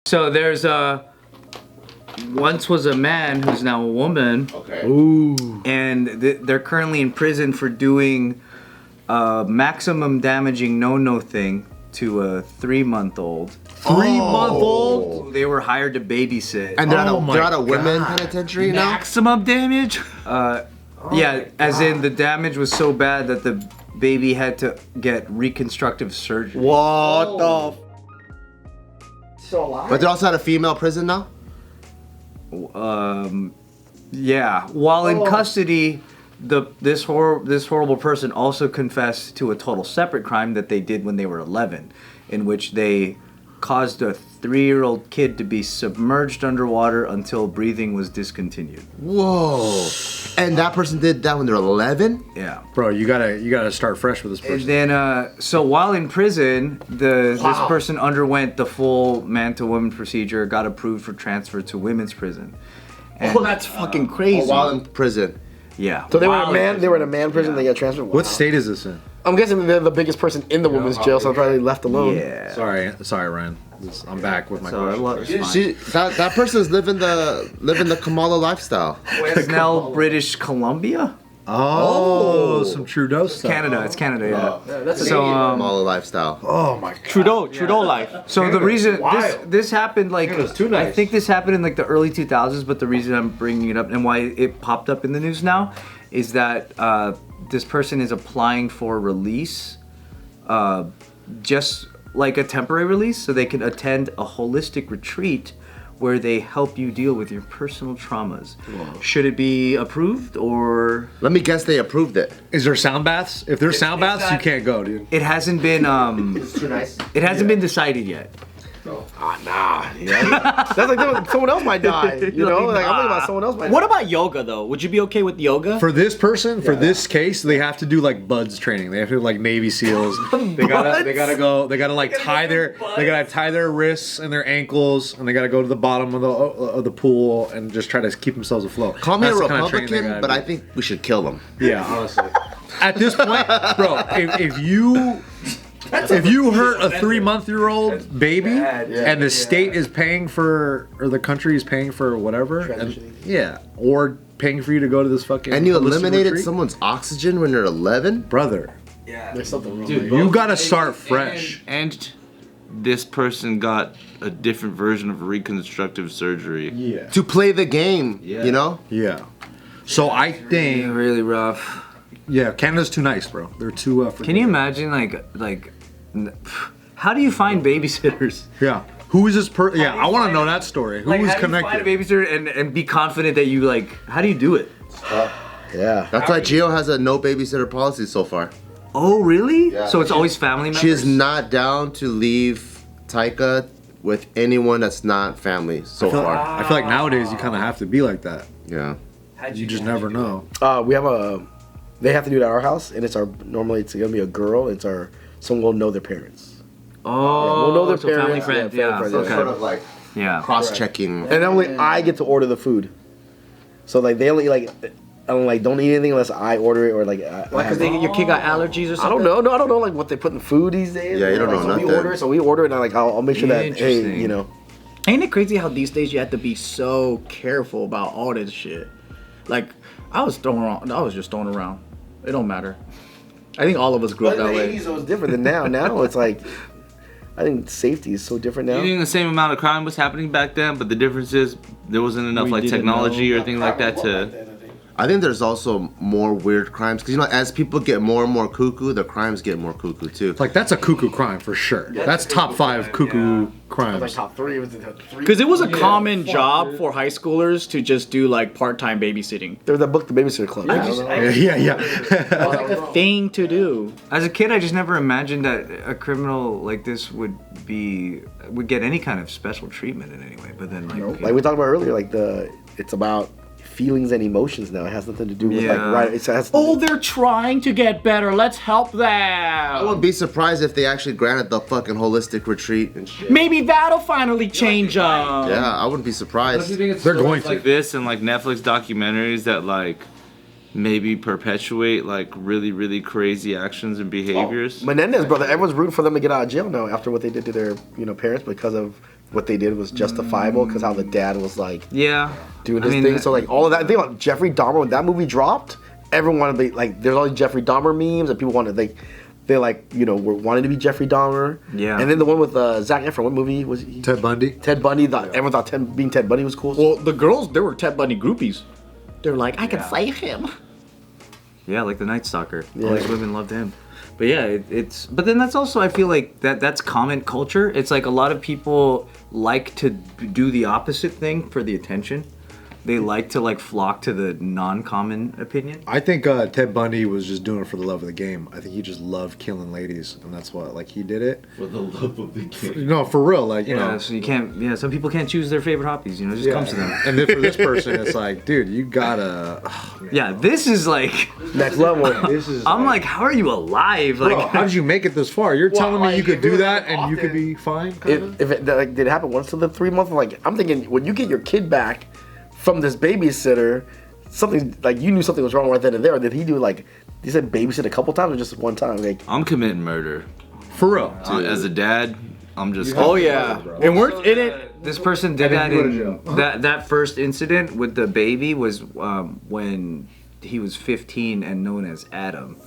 So there's once was a man who's now a woman. Okay. Ooh. And they're currently in prison for doing a maximum damaging no thing to a 3-month-old. 3-month-old? They were hired to babysit. And they're at a women penitentiary now? Maximum damage? Yeah, as in the damage was so bad that the baby had to get reconstructive surgery. What the? Still alive? But they're also at a female prison now? Yeah. While in custody, this horrible person also confessed to a total separate crime that they did when they were 11, in which they caused a 3-year-old kid to be submerged underwater until breathing was discontinued. Whoa. And that person did that when they're 11? Yeah. Bro, you gotta start fresh with this person. And then, so while in prison, this person underwent the full man-to-woman procedure, got approved for transfer to women's prison. And, that's fucking crazy. While in prison. Yeah. So they were in a man prison. They got transferred. Wow. What state is this in? I'm guessing they're the biggest person in the women's jail, so I'm probably left alone. Yeah. Sorry, Ryan. I'm back with my question. That person's living the Kamala lifestyle. It's now British Columbia. Oh, some Trudeau stuff. It's Canada, yeah. That's So, Kamala lifestyle. Oh my God. Trudeau life. So the reason this happened, like, Canada's too nice. I think this happened in like the early 2000s, but the reason I'm bringing it up and why it popped up in the news now is that this person is applying for release, just like a temporary release, so they can attend a holistic retreat where they help you deal with your personal traumas. Whoa. Should it be approved or? Let me guess they approved it. Is there sound baths? If there's sound baths, you can't go, dude. It hasn't been It's too nice. it hasn't been decided yet. Nah. Yeah. That's like someone else might die. You know, like I'm thinking about someone else might. What about yoga though? Would you be okay with yoga? For this person, for this case, they have to do like buds training. They have to do like Navy SEAls. They gotta like tie their wrists and their ankles, and they gotta go to the bottom of the pool and just try to keep themselves afloat. Call me That's a the kind of training they Republican, gotta but do. I think we should kill them. Yeah, honestly. At this point, bro, if you hurt a 3-month-old baby and the state is paying for, or the country is paying for whatever, or paying for you to go to this fucking And you holistic eliminated retreat, someone's oxygen when they're 11? brother. Yeah. There's something wrong. Dude, you gotta start fresh. And this person got a different version of reconstructive surgery. Yeah. To play the game, you know? Yeah. So I think, Really rough. yeah, Canada's too nice, bro. They're too. Can you imagine how do you find babysitters? Yeah. Who is this person? Yeah, I want to know that story. Who was how do you find a connected? babysitter and be confident that you how do you do it? Yeah. That's why Gio has a no babysitter policy so far. Oh, really? So it's always family members? She is not down to leave Taika with anyone that's not family so far. I feel like nowadays you kind of have to be like that. Yeah. You just never know. We have they have to do it at our house, and normally it's gonna be a girl. Someone will know their parents. Oh, we'll know their so parents. family friends, Yeah, yeah. family friends, Okay. Sort of like Yeah. cross-checking. And only I get to order the food. So like they only don't eat anything unless I order it or like. Why? Because your kid got allergies or something? I don't know. No, I don't know like what they put in food these days. Yeah, you don't know so nothing. We order it, and I'll make sure that Interesting. you know. Ain't it crazy how these days you have to be so careful about all this shit? Like, I was just thrown around. It don't matter. I think all of us grew up But in that the way. 80s it was different than now. Now it's like, I think safety is so different now. You think the same amount of crime was happening back then, but the difference is there wasn't enough like technology or things like that to. I think there's also more weird crimes because as people get more and more cuckoo, the crimes get more cuckoo too. Like that's a cuckoo crime for sure. That's top 5 cuckoo Like crimes. top 3. Was it top 3? Because it was a common job for high schoolers to just do like part-time babysitting. There was that book, The Babysitter Club. Yeah. It was like a thing to do. As a kid, I just never imagined that a criminal like this would get any kind of special treatment in any way. But then, Like we talked about earlier, like it's about feelings and emotions now. It has nothing to do with it has They're trying to get better. Let's help them. I wouldn't be surprised if they actually granted the fucking holistic retreat and shit. Maybe that'll finally change them. Yeah, I wouldn't be surprised. They're going to. Like this and like Netflix documentaries that like maybe perpetuate like really, really crazy actions and behaviors. Menendez, brother, everyone's rooting for them to get out of jail now after what they did to their parents because of what they did was justifiable because how the dad was like Yeah. doing his thing. So like all of that. Think about Jeffrey Dahmer when that movie dropped. Everyone wanted to be like. There's all these Jeffrey Dahmer memes and people wanted they like were wanting to be Jeffrey Dahmer. Yeah. And then the one with Zac Efron. What movie was he? Ted Bundy. Ted Bundy. Everyone thought being Ted Bundy was cool. Well, the girls, they were Ted Bundy groupies. They're like, I can save him. Yeah, like the Night Stalker. Yeah. All these women loved him. But yeah, but then that's also, I feel like that's comment culture. It's like a lot of people like to do the opposite thing for the attention. They like to like flock to the non-common opinion. I think Ted Bundy was just doing it for the love of the game. I think he just loved killing ladies, and that's why like he did it. For the love of the game. No, for real, like you Yeah, know. so you can't. Yeah, some people can't choose their favorite hobbies. It just comes to them. And then for this person, it's like, dude, you gotta. Yeah, this is like. Next level. This is. I'm like, how are you alive? Like, bro, how did you make it this far? You're telling me you could do that and you could be fine. If it like, did it happen once in the 3 months, like I'm thinking when you get your kid back from this babysitter, something like you knew something was wrong right then and there. Or did he do like he said babysit a couple times or just one time? Like I'm committing murder. For real. As a dad, I'm just. Oh yeah, and we're in it. this person did that then you go to in jail. that first incident with the baby was when he was 15 and known as Adam.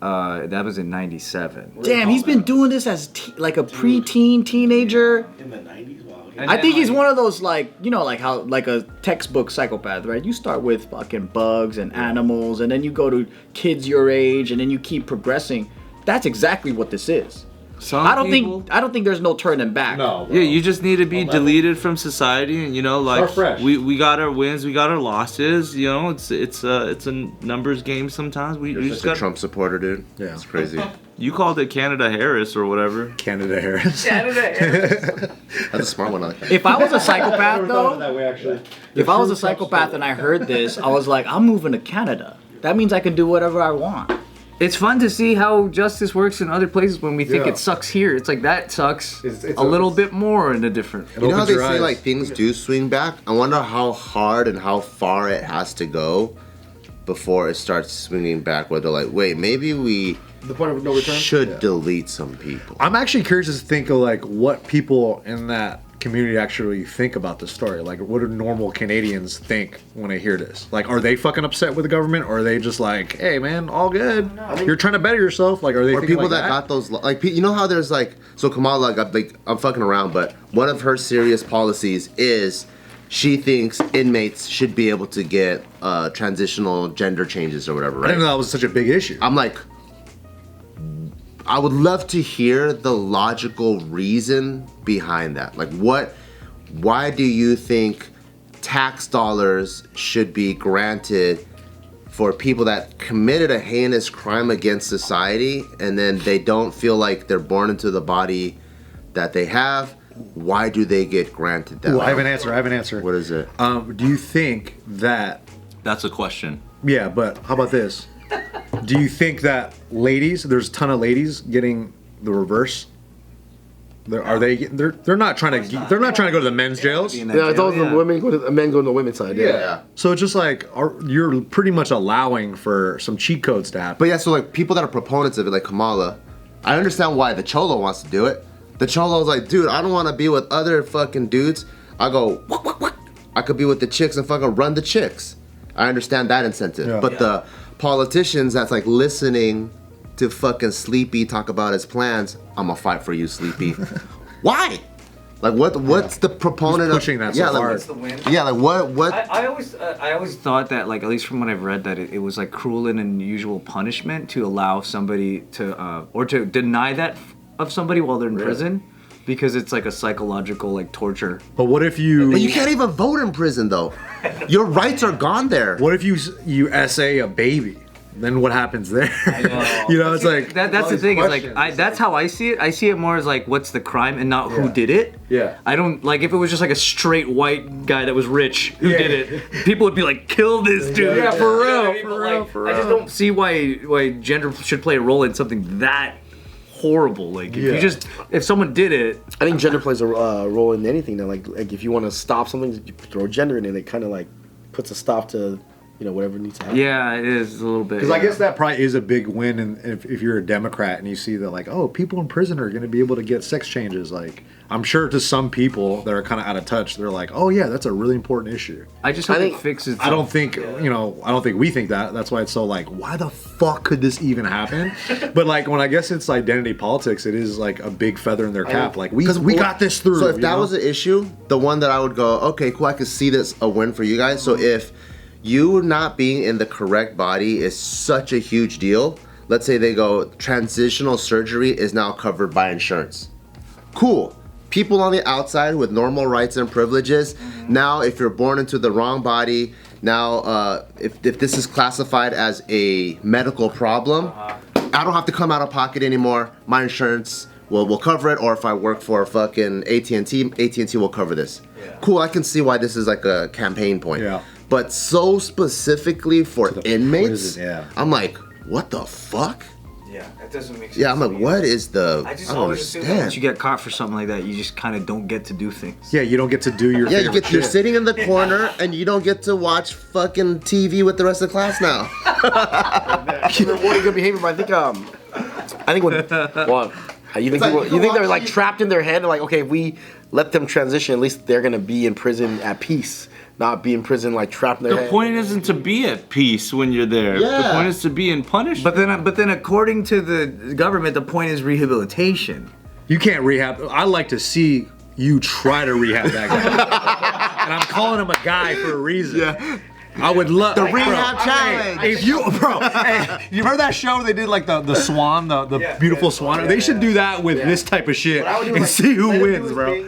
That was in '97. Damn, he's been doing this as like a preteen teenager. in the 90s. Wow. I think he's one of those like like how like a textbook psychopath, right? You start with fucking bugs and animals, and then you go to kids your age, and then you keep progressing. That's exactly what this is. I don't think there's no turning back. No. Bro. Yeah, you just need to be deleted from society, and like fresh. we got our wins, we got our losses. It's a numbers game sometimes. We You're just such a got. Trump supporter, dude. Yeah. It's crazy. You called it Canada Harris or whatever. Canada Harris. That's a smart one. I like that. If I was a psychopath though, that way actually. if I was a psychopath and I heard this, I was like, I'm moving to Canada. That means I can do whatever I want. It's fun to see how justice works in other places when we think Yeah. it sucks here. It's like that sucks It's a little bit more in a different. You know how opens they your say eyes. like things do swing back? I wonder how hard and how far it has to go before it starts swinging back. Where they're like, wait, maybe we The point of no return. should delete some people. I'm actually curious to think of like what people in that community actually think about this story. Like, what do normal Canadians think when they hear this? Like, are they fucking upset with the government, or are they just like, hey man, all good? You're trying to better yourself. Like, are they Or thinking people like that got those, like, you know how there's like, so Kamala got like, I'm fucking around, but one of her serious policies is she thinks inmates should be able to get transitional gender changes or whatever, I right? didn't know that was such a big issue. I'm like, I would love to hear the logical reason behind that. Like, why do you think tax dollars should be granted for people that committed a heinous crime against society and then they don't feel like they're born into the body that they have? Why do they get granted that? Ooh, I have an answer. What is it? Do you think that? That's a question. Yeah, but how about this? Do you think that ladies? There's a ton of ladies getting the reverse. Are they? They're not trying to. They're not trying to go to the men's jails. Yeah, it's always the women go to the men go to the women's side. Yeah. So it's just like you're pretty much allowing for some cheat codes to happen. But yeah, so like people that are proponents of it, like Kamala, I understand why the Cholo wants to do it. The Cholo's like, dude, I don't want to be with other fucking dudes. I go, I could be with the chicks and fucking run the chicks. I understand that incentive. Yeah. But the politicians that's like listening to fucking Sleepy talk about his plans, I'm gonna fight for you, Sleepy. Why? Like what's the proponent Who's pushing of that so like, hard? What's the win? Yeah, like what I always thought that, like, at least from what I've read, that it was like cruel and unusual punishment to allow somebody to or to deny that of somebody while they're in prison, because it's like a psychological like torture. But what if you? But you can't even vote in prison though. Your rights are gone there. What if you essay a baby? Then what happens there? You know, it's like That's the thing. Is like that's how I see it. I see it more as like what's the crime and not who did it. Yeah. I don't like if it was just like a straight white guy that was rich who did it. People would be like, kill this dude. Yeah, for real, I mean? for But, real, like, for I just real. don't see why gender should play a role in something that horrible. Like if someone did it, I think gender plays a role in anything. Now, like if you want to stop something, you throw gender in it. It kind of like puts a stop to whatever needs to happen. Yeah, it is a little bit. Because I guess that probably is a big win, and if you're a Democrat and you see that, like, oh, people in prison are going to be able to get sex changes, like, I'm sure to some people that are kind of out of touch, they're like, oh yeah, that's a really important issue. I just hope it fixes. I don't think I don't think we think that. That's why it's so like, why the fuck could this even happen? But like when I guess it's identity politics, it is like a big feather in their cap. Like we got this through. So if that was an issue, the one that I would go, okay, cool, I could see this a win for you guys. So if you not being in the correct body is such a huge deal, let's say they go transitional surgery is now covered by insurance. Cool. People on the outside with normal rights and privileges, now if you're born into the wrong body, now if this is classified as a medical problem, I don't have to come out of pocket anymore. My insurance will cover it, or if I work for fucking AT&T will cover this. Yeah. Cool, I can see why this is like a campaign point. Yeah. But so specifically for inmates, prison, I'm like, what the fuck? Yeah, that doesn't make sense. Yeah, I'm like, what is the? I just don't always assume that understand. once you get caught for something like that, you just kind of don't get to do things. Yeah, you don't get to do your favorite you're shit. sitting in the corner and you don't get to watch fucking TV with the rest of the class now. Rewarding good behavior, but I think when you think they're like trapped in their head, and like, okay, if we let them transition, at least they're gonna be in prison at peace, not be in prison like trapped in their head. The point isn't to be at peace when you're there. Yeah. The point is to be in punishment. But then, according to the government, the point is rehabilitation. You can't rehab. I like to see you try to rehab that guy. And I'm calling him a guy for a reason. Yeah. I would love The rehab challenge. If you, you heard that show they did like the swan, the beautiful swan? They should do that with this type of shit and see who wins, bro.